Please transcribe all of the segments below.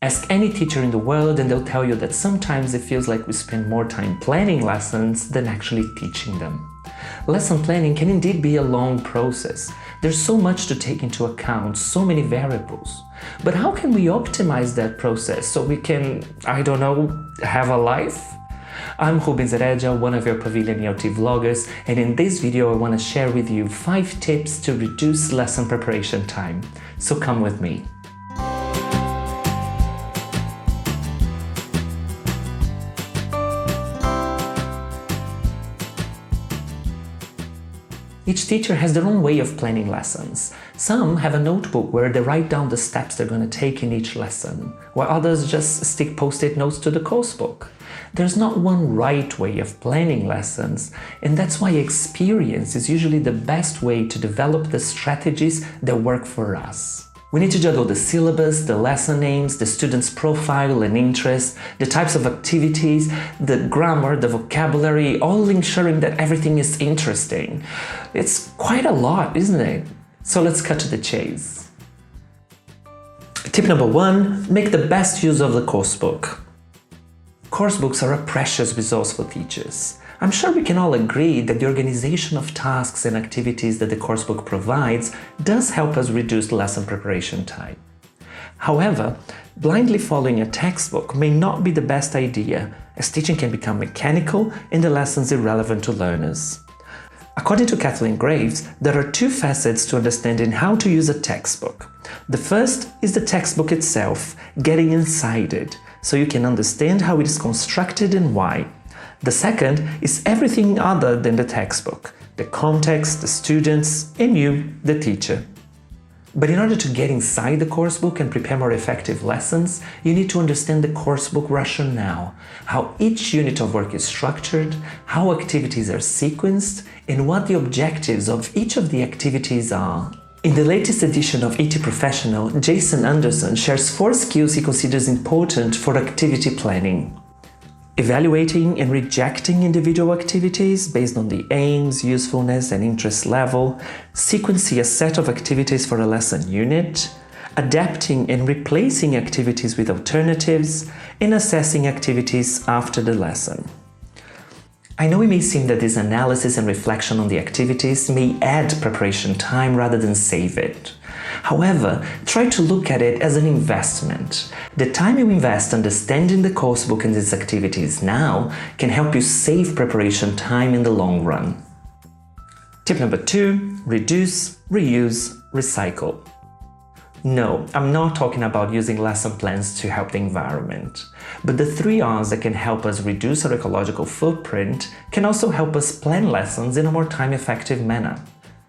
Ask any teacher in the world and they'll tell you that sometimes it feels like we spend more time planning lessons than actually teaching them. Lesson planning can indeed be a long process. There's so much to take into account, so many variables. But how can we optimize that process so we can, I don't know, have a life? I'm Rubens Heredia, one of your Pavilion ELT vloggers, and in this video I want to share with you 5 tips to reduce lesson preparation time. So come with me. Each teacher has their own way of planning lessons. Some have a notebook where they write down the steps they're going to take in each lesson, while others just stick post-it notes to the course book. There's not one right way of planning lessons, and that's why experience is usually the best way to develop the strategies that work for us. We need to juggle the syllabus, the lesson names, the student's profile and interest, the types of activities, the grammar, the vocabulary, all ensuring that everything is interesting. It's quite a lot, isn't it? So let's cut to the chase. Tip number 1, make the best use of the course book. Course books are a precious resource for teachers. I'm sure we can all agree that the organization of tasks and activities that the course book provides does help us reduce lesson preparation time. However, blindly following a textbook may not be the best idea, as teaching can become mechanical and the lessons irrelevant to learners. According to Kathleen Graves, there are 2 facets to understanding how to use a textbook. The first is the textbook itself, getting inside it, so you can understand how it is constructed and why. The second is everything other than the textbook, the context, the students, and you, the teacher. But in order to get inside the coursebook and prepare more effective lessons, you need to understand the coursebook rationale, how each unit of work is structured, how activities are sequenced, and what the objectives of each of the activities are. In the latest edition of ET Professional, Jason Anderson shares 4 skills he considers important for activity planning. Evaluating and rejecting individual activities based on the aims, usefulness, and interest level, sequencing a set of activities for a lesson unit, adapting and replacing activities with alternatives, and assessing activities after the lesson. I know it may seem that this analysis and reflection on the activities may add preparation time rather than save it. However, try to look at it as an investment. The time you invest understanding the coursebook and its activities now can help you save preparation time in the long run. Tip number 2, reduce, reuse, recycle. No, I'm not talking about using lesson plans to help the environment. But the 3 R's that can help us reduce our ecological footprint can also help us plan lessons in a more time-effective manner.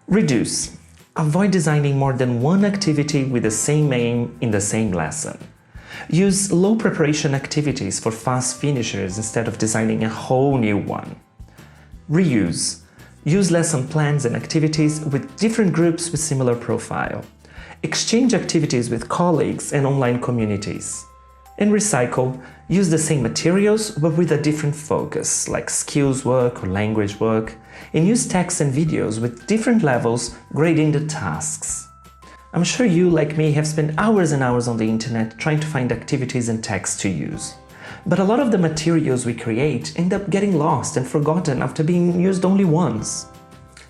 Reduce. Avoid designing more than one activity with the same aim in the same lesson. Use low preparation activities for fast finishers instead of designing a whole new one. Reuse. Use lesson plans and activities with different groups with similar profile. Exchange activities with colleagues and online communities. And recycle. Use the same materials but with a different focus, like skills work or language work, and use text and videos with different levels grading the tasks. I'm sure you, like me, have spent hours and hours on the internet trying to find activities and text to use. But a lot of the materials we create end up getting lost and forgotten after being used only once.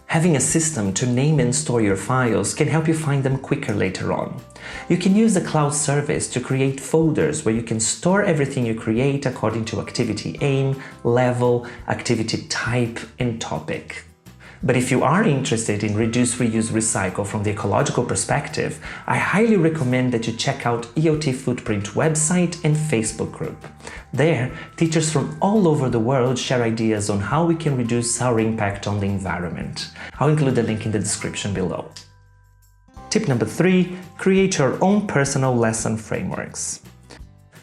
Having a system to name and store your files can help you find them quicker later on. You can use the cloud service to create folders where you can store everything you create according to activity aim, level, activity type, and topic. But if you are interested in reduce, reuse, recycle from the ecological perspective, I highly recommend that you check out ELT Footprint website and Facebook group. There, teachers from all over the world share ideas on how we can reduce our impact on the environment. I'll include the link in the description below. Tip number 3, create your own personal lesson frameworks.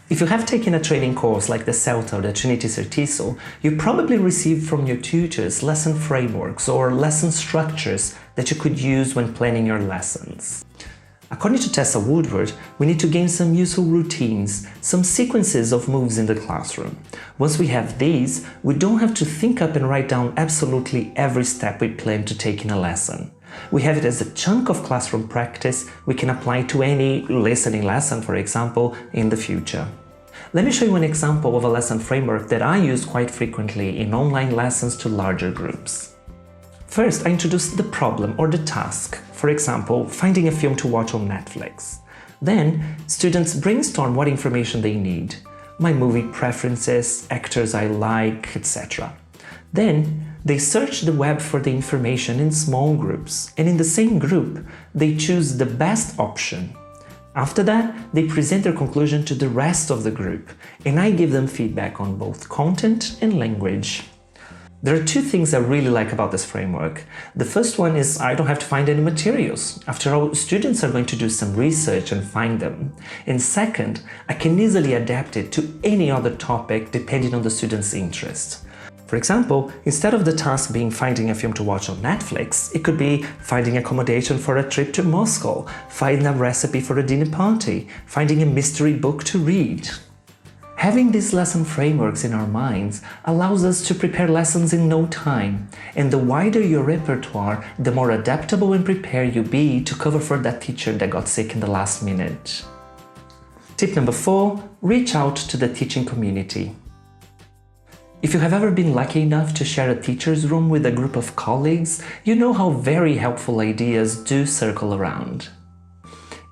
If you have taken a training course like the CELTA or the Trinity Certiso, you probably received from your tutors lesson frameworks or lesson structures that you could use when planning your lessons. According to Tessa Woodward, we need to gain some useful routines, some sequences of moves in the classroom. Once we have these, we don't have to think up and write down absolutely every step we plan to take in a lesson. We have it as a chunk of classroom practice we can apply to any listening lesson, for example, in the future. Let me show you an example of a lesson framework that I use quite frequently in online lessons to larger groups. First, I introduce the problem or the task, for example, finding a film to watch on Netflix. Then, students brainstorm what information they need, my movie preferences, actors I like, etc. Then, they search the web for the information in small groups, and in the same group, they choose the best option. After that, they present their conclusion to the rest of the group, and I give them feedback on both content and language. There are two things I really like about this framework. The first one is I don't have to find any materials. After all, students are going to do some research and find them. And second, I can easily adapt it to any other topic depending on the student's interest. For example, instead of the task being finding a film to watch on Netflix, it could be finding accommodation for a trip to Moscow, finding a recipe for a dinner party, finding a mystery book to read. Having these lesson frameworks in our minds allows us to prepare lessons in no time, and the wider your repertoire, the more adaptable and prepared you'll be to cover for that teacher that got sick in the last minute. Tip number 4, reach out to the teaching community. If you have ever been lucky enough to share a teacher's room with a group of colleagues, you know how very helpful ideas do circle around.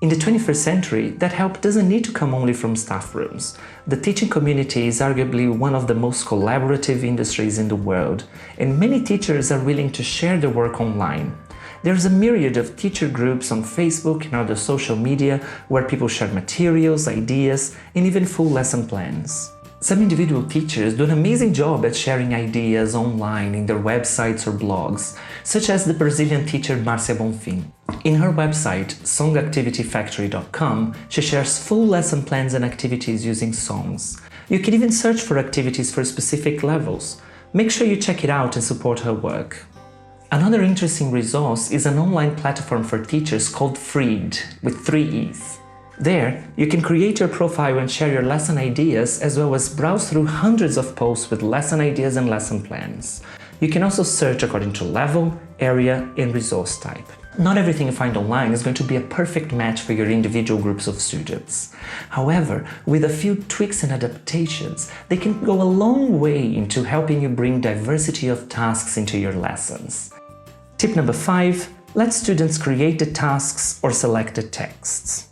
In the 21st century, that help doesn't need to come only from staff rooms. The teaching community is arguably one of the most collaborative industries in the world, and many teachers are willing to share their work online. There's a myriad of teacher groups on Facebook and other social media where people share materials, ideas, and even full lesson plans. Some individual teachers do an amazing job at sharing ideas online in their websites or blogs, such as the Brazilian teacher Marcia Bonfim. In her website, songactivityfactory.com, she shares full lesson plans and activities using songs. You can even search for activities for specific levels. Make sure you check it out and support her work. Another interesting resource is an online platform for teachers called Freed, with 3 E's. There, you can create your profile and share your lesson ideas, as well as browse through hundreds of posts with lesson ideas and lesson plans. You can also search according to level, area, and resource type. Not everything you find online is going to be a perfect match for your individual groups of students. However, with a few tweaks and adaptations, they can go a long way into helping you bring diversity of tasks into your lessons. Tip number 5, let students create the tasks or select the texts.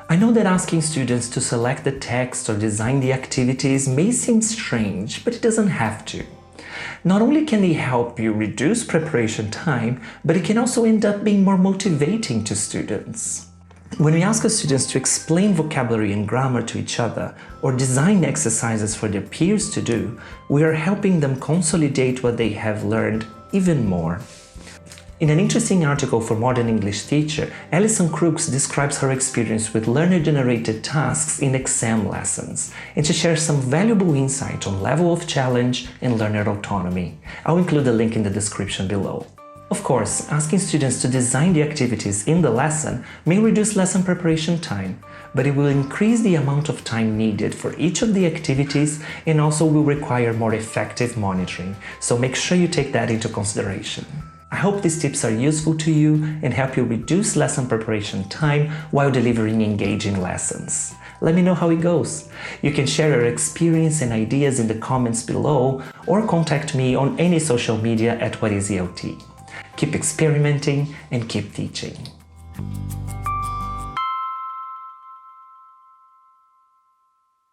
I know that asking students to select the text or design the activities may seem strange, but it doesn't have to. Not only can they help you reduce preparation time, but it can also end up being more motivating to students. When we ask our students to explain vocabulary and grammar to each other or design exercises for their peers to do, we are helping them consolidate what they have learned even more. In an interesting article for Modern English Teacher, Alison Crooks describes her experience with learner-generated tasks in exam lessons, and she shares some valuable insight on level of challenge and learner autonomy. I'll include a link in the description below. Of course, asking students to design the activities in the lesson may reduce lesson preparation time, but it will increase the amount of time needed for each of the activities and also will require more effective monitoring, so make sure you take that into consideration. I hope these tips are useful to you and help you reduce lesson preparation time while delivering engaging lessons. Let me know how it goes. You can share your experience and ideas in the comments below or contact me on any social media at Rubens ELT. Keep experimenting and keep teaching.